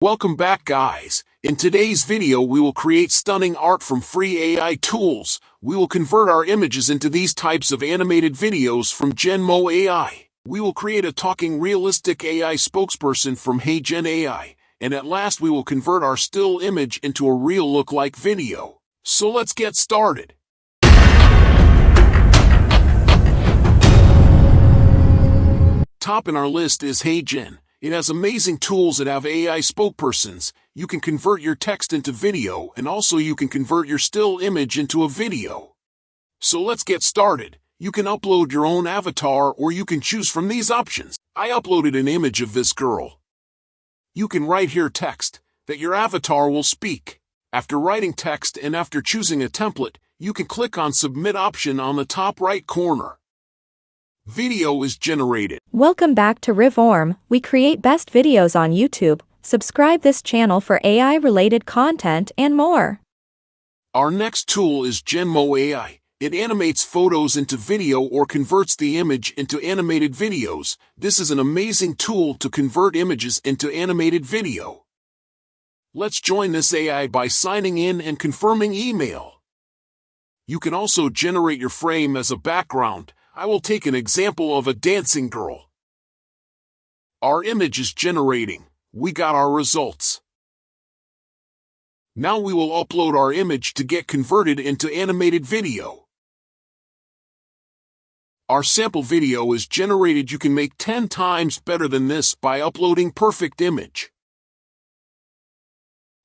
Welcome back, guys. In today's video we will create stunning art from free AI tools. We will convert our images into these types of animated videos from Genmo AI. We will create a talking realistic AI spokesperson from HeyGen AI. And at last we will convert our still image into a real look-like video. So let's get started. Top in our list is HeyGen. It has amazing tools that have AI spokespersons. You can convert your text into video, and also you can convert your still image into a video. So let's get started. You can upload your own avatar, or you can choose from these options. I uploaded an image of this girl. You can write here text that your avatar will speak. After writing text and after choosing a template, you can click on Submit option on the top right corner. Video is generated. Welcome back to Rivorm. We create best videos on YouTube. Subscribe this channel for AI-related content and more. Our next tool is Genmo AI. It animates photos into video or converts the image into animated videos. This is an amazing tool to convert images into animated video. Let's join this AI by signing in and confirming email. You can also generate your frame as a background. I will take an example of a dancing girl. Our image is generating. We got our results. Now we will upload our image to get converted into animated video. Our sample video is generated. You can make 10 times better than this by uploading perfect image.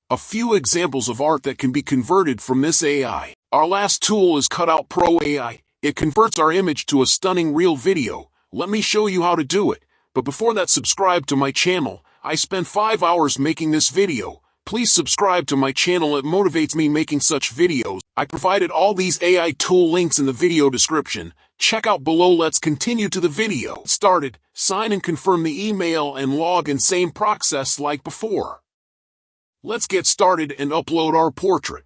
A few examples of art that can be converted from this AI. Our last tool is Cutout Pro AI. It converts our image to a stunning real video. Let me show you how to do it. But before that, subscribe to my channel. I spent 5 hours making this video. Please subscribe to my channel. It motivates me making such videos. I provided all these AI tool links in the video description. Check out below. Let's continue to the video. Started. Sign and confirm the email and log in. Same process like before. Let's get started and upload our portrait.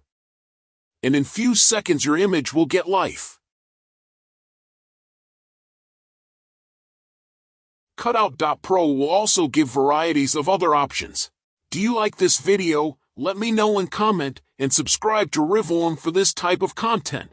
And in few seconds your image will get life. Cutout.pro will also give varieties of other options. Do you like this video? Let me know and comment, and subscribe to Rivorm for this type of content.